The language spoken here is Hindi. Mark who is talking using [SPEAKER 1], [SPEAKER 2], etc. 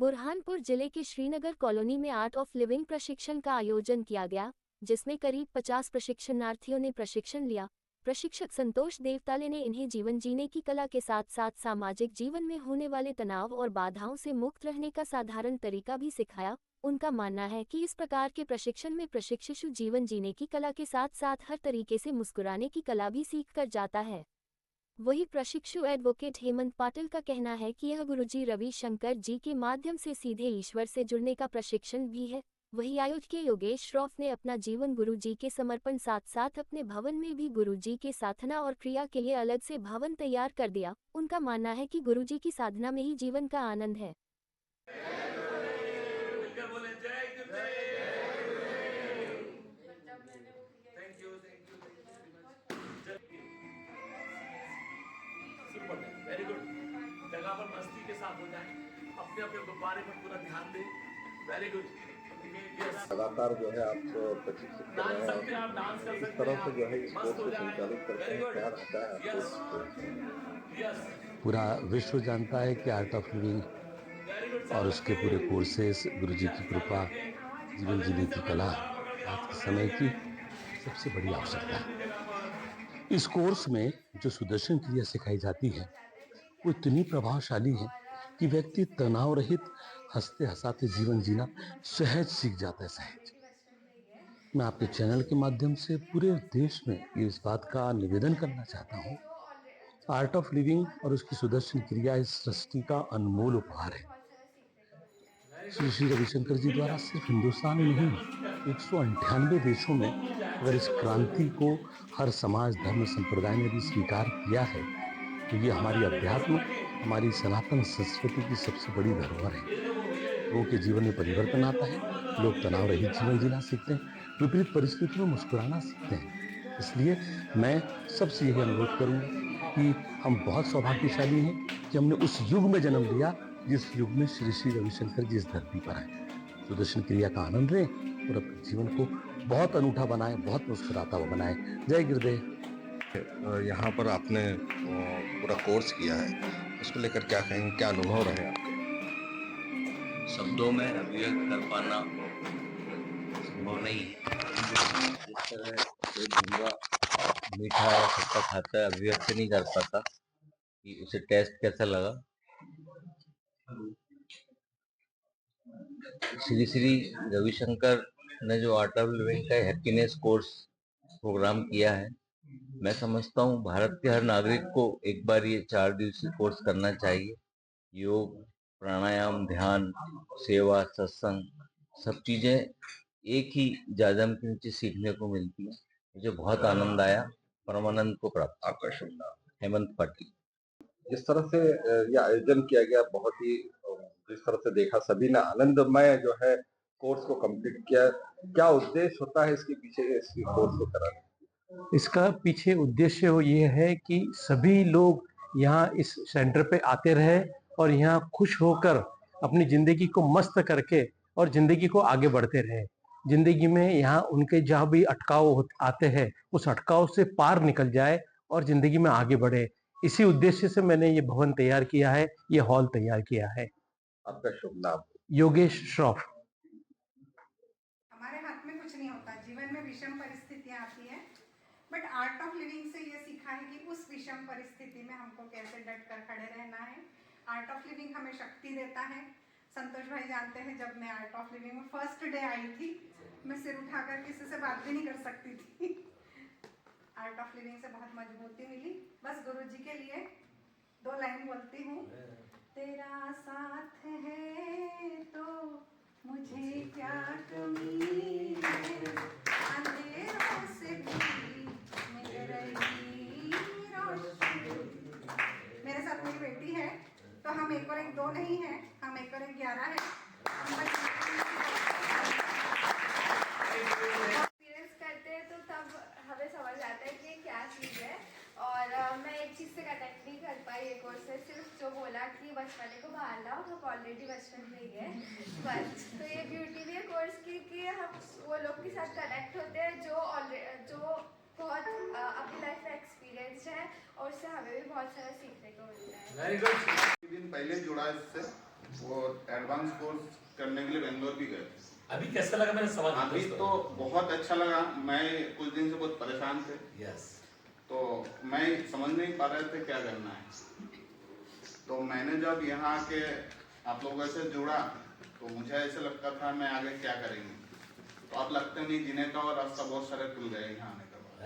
[SPEAKER 1] बुरहानपुर जिले के श्रीनगर कॉलोनी में आर्ट ऑफ लिविंग प्रशिक्षण का आयोजन किया गया, जिसमें करीब 50 प्रशिक्षणार्थियों ने प्रशिक्षण लिया। प्रशिक्षक संतोष देवताले ने इन्हें जीवन जीने की कला के साथ साथ सामाजिक जीवन में होने वाले तनाव और बाधाओं से मुक्त रहने का साधारण तरीका भी सिखाया। उनका मानना है कि इस प्रकार के प्रशिक्षण में प्रशिक्षु जीवन जीने की कला के साथ साथ हर तरीके से मुस्कुराने की कला भी सीख कर जाता है। वही प्रशिक्षु एडवोकेट हेमंत पाटिल का कहना है कि यह गुरुजी रवि शंकर जी के माध्यम से सीधे ईश्वर से जुड़ने का प्रशिक्षण भी है। वही आयोजक योगेश श्रॉफ ने अपना जीवन गुरु जी के समर्पण साथ साथ अपने भवन में भी गुरु जी के साधना और क्रिया के लिए अलग से भवन तैयार कर दिया। उनका मानना है कि गुरु जी की साधना में ही जीवन का आनंद है।
[SPEAKER 2] Very good. जगह पर मस्ती के साथ हो जाए, अपने अपने गुब्बारे पर पूरा ध्यान दें। Very good.
[SPEAKER 3] लगातार जो है आप प्रशिक्षित कर रहे हैं, इस तरह से जो है इस कोर्स को संचालित करते हैं, क्या रहता है आपको?
[SPEAKER 4] पूरा विश्व जानता है कि आर्ट ऑफ लिविंग और उसके पूरे कोर्सेस, गुरु जी की कृपा, जीवन जीने की कला आज के समय की सबसे बड़ी आवश्यकता है। इस कोर्स में जो सुदर्शन क्रिया सिखाई जाती है वो इतनी प्रभावशाली है कि व्यक्ति तनाव रहित हंसते हंसाते जीवन जीना सहज सीख जाता है। सहज मैं आपके चैनल के माध्यम से पूरे देश में इस बात का निवेदन करना चाहता हूँ, आर्ट ऑफ लिविंग और उसकी सुदर्शन क्रिया इस सृष्टि का अनमोल उपहार है। श्री श्री रविशंकर जी द्वारा सिर्फ हिंदुस्तान में नहीं 198 देशों में अगर इस क्रांति को हर समाज, धर्म, संप्रदाय ने भी स्वीकार किया है तो ये हमारी अध्यात्म, हमारी सनातन संस्कृति की सबसे बड़ी धरोहर है। लोगों के जीवन में परिवर्तन आता है, लोग तनाव रहित जीवन जीना सीखते हैं, विपरीत परिस्थितियों में मुस्कुराना सीखते हैं। इसलिए मैं सबसे यही अनुरोध करूंगा कि हम बहुत सौभाग्यशाली हैं कि हमने उस युग में जन्म लिया जिस युग में श्री श्री रविशंकर जी इस धरती पर आए। सुदर्शन क्रिया का आनंद लें और अपने जीवन को बहुत अनूठा बनाएं, बहुत मुस्कुराता हुआ बनाएं। जय गुरुदेव।
[SPEAKER 3] यहाँ पर आपने पूरा कोर्स किया है, उसको लेकर क्या कहेंगे, क्या अनुभव रहे आपके?
[SPEAKER 5] शब्दों में अभिव्यक्त कर पाना संभव नहीं है। जिस तरह एक घुंगा मीठा या खट्टा खाता है, अभिव्यक्त नहीं कर पाता कि उसे टेस्ट कैसा लगा। श्री श्री रविशंकर ने जो आर्ट ऑफ लिविंग का हैप्पीनेस कोर्स प्रोग्राम किया है, मैं समझता हूँ भारत के हर नागरिक को एक बार ये 4 दिवसीय कोर्स करना चाहिए। योग, प्राणायाम, ध्यान, सेवा, सत्संग, सब चीजें एक ही जाजम के नीचे सीखने को मिलती है। मुझे बहुत आनंद आया, परमानंद को प्राप्त।
[SPEAKER 3] आपका शुभ नाम?
[SPEAKER 5] हेमंत पाटिल।
[SPEAKER 3] जिस तरह से ये आयोजन किया गया, बहुत ही जिस तरह से देखा सभी ने आनंदमय जो है कोर्स को कंप्लीट किया, क्या उद्देश्य होता है इसके पीछे, इस कोर्स को कराने?
[SPEAKER 6] इसका पीछे उद्देश्य ये है कि सभी लोग यहाँ इस सेंटर पे आते रहे और यहाँ खुश होकर अपनी जिंदगी को मस्त करके और जिंदगी को आगे बढ़ते रहे। जिंदगी में यहाँ उनके जहाँ भी अटकाव आते हैं उस अटकाव से पार निकल जाए और जिंदगी में आगे बढ़े। इसी उद्देश्य से मैंने ये भवन तैयार किया है, ये हॉल तैयार किया है।
[SPEAKER 3] आपका शुभ नाम?
[SPEAKER 6] योगेश श्रॉफ।
[SPEAKER 7] हमारे हाथ में कुछ नहीं होता, जीवन में विषम परिस्थितियां आती हैं, बट आर्ट ऑफ लिविंग से ये सीखा है कि उस विषम परिस्थिति में हमको कैसे डट कर खड़े रहना है। आर्ट ऑफ लिविंग हमें शक्ति देता है। संतोष भाई जानते हैं, जब मैं आर्ट ऑफ लिविंग में फर्स्ट डे आई थी, मैं सिर उठाकर किसी से बात भी नहीं कर सकती थी। आर्ट ऑफ लिविंग से बहुत मजबूती मिली। बस गुरु जी के लिए 2 लाइन बोलती हूँ। तेरा साथ है तो मुझे क्या कमी है, अंधेरों से भी मिल रही रोशनी। मेरे साथ मेरी बेटी है, तो हम 1 और 1 2 नहीं है, हम 1 और 1 11 है।
[SPEAKER 8] एक्सपीरियंस करते हैं तो तब हमें समझ आता है कि क्या चीज़ है। और मैं एक चीज़ से कनेक्ट नहीं कर पाई ये कोर्स से, सिर्फ जो बोला कि बचपने को बाहर लाओ, हम ऑलरेडी बचपन में ही है बस। तो ये ब्यूटी भी है कोर्स की कि हम वो लोग के साथ कनेक्ट होते हैं जो बहुत अपनी लाइफ में एक्सपीरियंस है और उससे हमें भी बहुत सारा सीखने को मिलता है।
[SPEAKER 3] Very good. दिन पहले जुड़ा इससे
[SPEAKER 9] वो एडवांस कोर्स करने के लिए बेंगलोर भी गए थे।
[SPEAKER 2] अभी कैसा लगा? मैंने सवाल
[SPEAKER 9] अभी तो बहुत अच्छा लगा। मैं कुछ दिन से बहुत परेशान थे,
[SPEAKER 2] यस,
[SPEAKER 9] तो मैं समझ नहीं पा रहे थे क्या करना है। तो मैंने जब यहाँ आके आप लोगों से जुड़ा तो मुझे ऐसे लगता था मैं आगे क्या करेंगे, तो अब लगता नहीं, जीने का और रास्ता बहुत सारे खुल गए यहाँ आने के बाद।